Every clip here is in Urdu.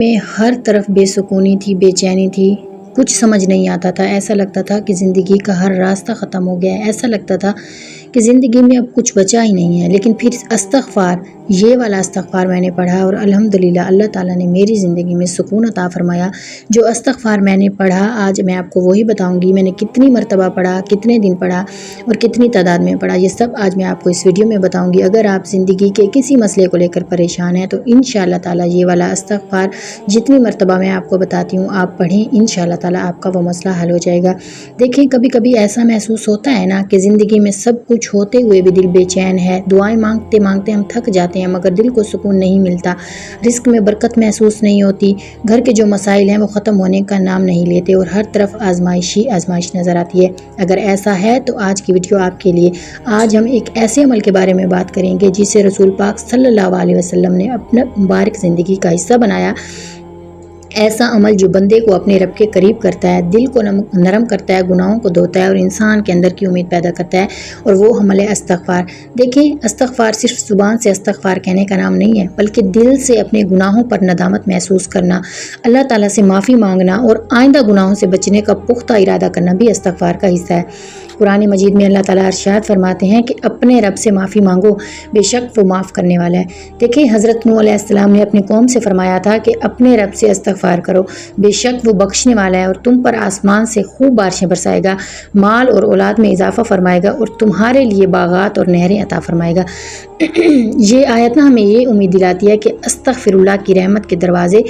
میں ہر طرف بے سکونی تھی، بے چینی تھی، کچھ سمجھ نہیں آتا تھا۔ ایسا لگتا تھا کہ زندگی کا ہر راستہ ختم ہو گیا ہے۔ ایسا لگتا تھا کہ زندگی میں اب کچھ بچا ہی نہیں ہے۔ لیکن پھر استغفار، یہ والا استغفار میں نے پڑھا اور الحمدللہ اللہ تعالیٰ نے میری زندگی میں سکون عطا فرمایا۔ جو استغفار میں نے پڑھا آج میں آپ کو وہی بتاؤں گی۔ میں نے کتنی مرتبہ پڑھا، کتنے دن پڑھا اور کتنی تعداد میں پڑھا، یہ سب آج میں آپ کو اس ویڈیو میں بتاؤں گی۔ اگر آپ زندگی کے کسی مسئلے کو لے کر پریشان ہیں تو انشاءاللہ تعالیٰ یہ والا استغفار جتنی مرتبہ میں آپ کو بتاتی ہوں آپ پڑھیں، انشاءاللہ تعالیٰ آپ کا وہ مسئلہ حل ہو جائے گا۔ دیکھیں کبھی کبھی ایسا محسوس ہوتا ہے نا کہ زندگی میں سب کچھ ہوتے ہوئے بھی دل بے چین ہے، دعائیں مانگتے مانگتے ہم تھک جاتے ہیں مگر دل کو سکون نہیں ملتا، رزق میں برکت محسوس نہیں ہوتی، گھر کے جو مسائل ہیں وہ ختم ہونے کا نام نہیں لیتے اور ہر طرف آزمائش ہی آزمائش نظر آتی ہے۔ اگر ایسا ہے تو آج کی ویڈیو آپ کے لیے۔ آج ہم ایک ایسے عمل کے بارے میں بات کریں گے جسے رسول پاک صلی اللہ علیہ وسلم نے اپنا مبارک زندگی کا حصہ بنایا۔ ایسا عمل جو بندے کو اپنے رب کے قریب کرتا ہے، دل کو نرم کرتا ہے، گناہوں کو دھوتا ہے اور انسان کے اندر کی امید پیدا کرتا ہے، اور وہ عمل ہے استغفار۔ دیکھیں استغفار صرف زبان سے استغفار کہنے کا نام نہیں ہے، بلکہ دل سے اپنے گناہوں پر ندامت محسوس کرنا، اللہ تعالیٰ سے معافی مانگنا اور آئندہ گناہوں سے بچنے کا پختہ ارادہ کرنا بھی استغفار کا حصہ ہے۔ قرآن مجید میں اللہ تعالیٰ ارشاد فرماتے ہیں کہ اپنے رب سے معافی مانگو، بے شک وہ معاف کرنے والا ہے۔ دیکھیں حضرت نوح علیہ السلام نے اپنی قوم سے فرمایا تھا کہ اپنے رب سے استغفار کرو، بے شک وہ بخشنے والا ہے اور تم پر آسمان سے خوب بارشیں برسائے گا، مال اور اولاد میں اضافہ فرمائے گا اور تمہارے لیے باغات اور نہریں عطا فرمائے گا۔ یہ آیت نا ہمیں یہ امید دلاتی ہے کہ استغفر اللہ کی رحمت کے دروازے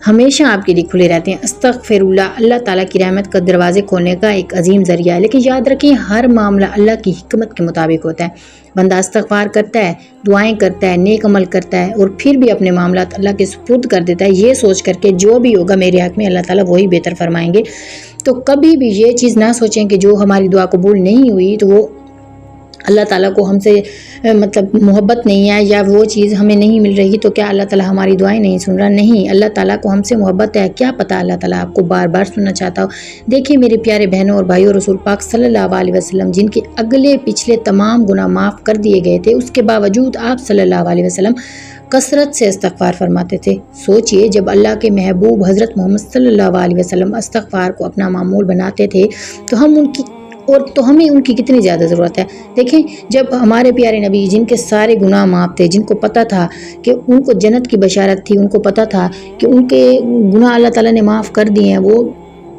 ہمیشہ آپ کے لیے کھلے رہتے ہیں۔ استغفر اللہ تعالیٰ کی رحمت کا دروازے کھولنے کا ایک عظیم ذریعہ ہے، لیکن یاد رکھیں ہر معاملہ اللہ کی حکمت کے مطابق ہوتا ہے۔ بندہ استغفار کرتا ہے، دعائیں کرتا ہے، نیک عمل کرتا ہے اور پھر بھی اپنے معاملات اللہ کے سپرد کر دیتا ہے، یہ سوچ کر کے جو بھی ہوگا میرے حق میں اللہ تعالیٰ وہی بہتر فرمائیں گے۔ تو کبھی بھی یہ چیز نہ سوچیں کہ جو ہماری دعا قبول نہیں ہوئی تو وہ اللہ تعالیٰ کو ہم سے محبت نہیں ہے یا وہ چیز ہمیں نہیں مل رہی تو کیا اللہ تعالیٰ ہماری دعائیں نہیں سن رہا؟ نہیں، اللہ تعالیٰ کو ہم سے محبت ہے، کیا پتہ اللہ تعالیٰ آپ کو بار بار سننا چاہتا ہو۔ دیکھیں میرے پیارے بہنوں اور بھائیوں، رسول پاک صلی اللہ علیہ وسلم جن کے اگلے پچھلے تمام گناہ معاف کر دیے گئے تھے، اس کے باوجود آپ صلی اللہ علیہ وسلم کثرت سے استغفار فرماتے تھے۔ سوچئے جب اللہ کے محبوب حضرت محمد صلی اللہ علیہ وسلم استغفار کو اپنا معمول بناتے تھے تو ہمیں ان کی کتنی زیادہ ضرورت ہے۔ دیکھیں جب ہمارے پیارے نبی جن کے سارے گناہ معاف تھے، جن کو پتہ تھا کہ ان کو جنت کی بشارت تھی، ان کو پتہ تھا کہ ان کے گناہ اللہ تعالیٰ نے معاف کر دیے ہیں، وہ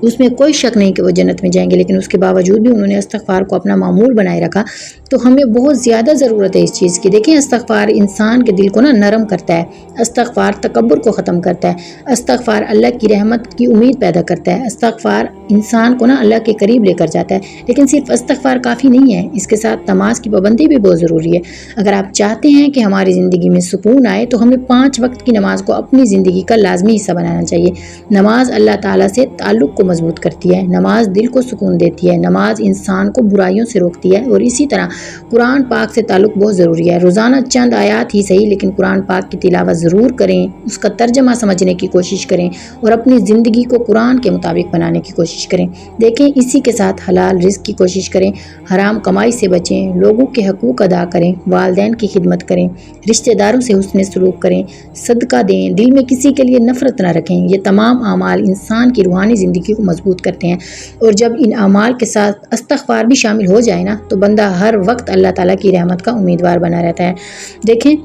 اس میں کوئی شک نہیں کہ وہ جنت میں جائیں گے، لیکن اس کے باوجود بھی انہوں نے استغفار کو اپنا معمول بنائے رکھا۔ تو ہمیں بہت زیادہ ضرورت ہے اس چیز کی۔ دیکھیں استغفار انسان کے دل کو نرم کرتا ہے، استغفار تکبر کو ختم کرتا ہے، استغفار اللہ کی رحمت کی امید پیدا کرتا ہے، استغفار انسان کو اللہ کے قریب لے کر جاتا ہے۔ لیکن صرف استغفار کافی نہیں ہے، اس کے ساتھ نماز کی پابندی بھی بہت ضروری ہے۔ اگر آپ چاہتے ہیں کہ ہماری زندگی میں سکون آئے تو ہمیں 5 وقت کی نماز کو اپنی زندگی کا لازمی حصہ بنانا چاہیے۔ نماز اللہ تعالیٰ سے تعلق کو مضبوط کرتی ہے، نماز دل کو سکون دیتی ہے، نماز انسان کو برائیوں سے روکتی ہے، اور اسی طرح قرآن پاک سے تعلق بہت ضروری ہے۔ روزانہ چند آیات ہی صحیح لیکن قرآن پاک کی تلاوت ضرور کریں، اس کا ترجمہ سمجھنے کی کوشش کریں اور اپنی زندگی کو قرآن کے مطابق بنانے کی کوشش کریں۔ دیکھیں اسی کے ساتھ حلال رزق کی کوشش کریں، حرام کمائی سے بچیں، لوگوں کے حقوق ادا کریں، والدین کی خدمت کریں، رشتہ داروں سے حسن سلوک کریں، صدقہ دیں، دل میں کسی کے لیے نفرت نہ رکھیں۔ یہ تمام اعمال انسان کی روحانی زندگی کو مضبوط کرتے ہیں، اور جب ان اعمال کے ساتھ استغفار بھی شامل ہو جائے نا تو بندہ ہر وقت اللہ تعالیٰ کی رحمت کا امیدوار بنا رہتا ہے۔ دیکھیں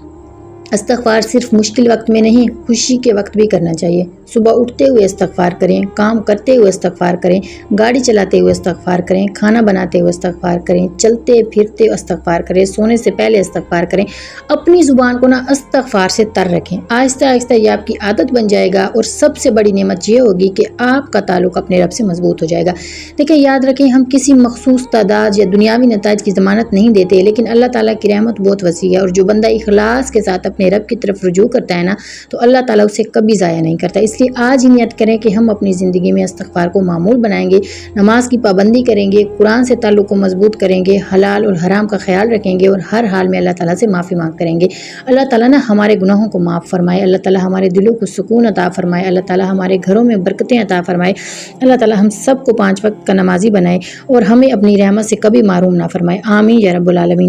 استغفار صرف مشکل وقت میں نہیں، خوشی کے وقت بھی کرنا چاہیے۔ صبح اٹھتے ہوئے استغفار کریں، کام کرتے ہوئے استغفار کریں، گاڑی چلاتے ہوئے استغفار کریں، کھانا بناتے ہوئے استغفار کریں، چلتے پھرتے استغفار کریں، سونے سے پہلے استغفار کریں۔ اپنی زبان کو استغفار سے تر رکھیں، آہستہ آہستہ یہ آپ کی عادت بن جائے گا، اور سب سے بڑی نعمت یہ ہوگی کہ آپ کا تعلق اپنے رب سے مضبوط ہو جائے گا۔ دیکھیں یاد رکھیں ہم کسی مخصوص تعداد یا دنیاوی نتائج کی ضمانت نہیں دیتے، لیکن اللہ تعالیٰ کی رحمت بہت وسیع ہے، اور جو بندہ اخلاص کے ساتھ اپنے رب کی طرف رجوع کرتا ہے نا تو اللہ تعالیٰ اسے کبھی ضائع نہیں کرتا۔ اس لیے آج ہی نیت کریں کہ ہم اپنی زندگی میں استغفار کو معمول بنائیں گے، نماز کی پابندی کریں گے، قرآن سے تعلق کو مضبوط کریں گے، حلال اور حرام کا خیال رکھیں گے، اور ہر حال میں اللہ تعالیٰ سے معافی مانگ کریں گے۔ اللہ تعالیٰ ہمارے گناہوں کو معاف فرمائے، اللہ تعالیٰ ہمارے دلوں کو سکون عطا فرمائے، اللہ تعالیٰ ہمارے گھروں میں برکتیں عطا فرمائے، اللہ تعالیٰ ہم سب کو 5 وقت کا نمازی بنائے اور ہمیں اپنی رحمت سے کبھی محروم نہ فرمائے، آمین یا رب العالمین۔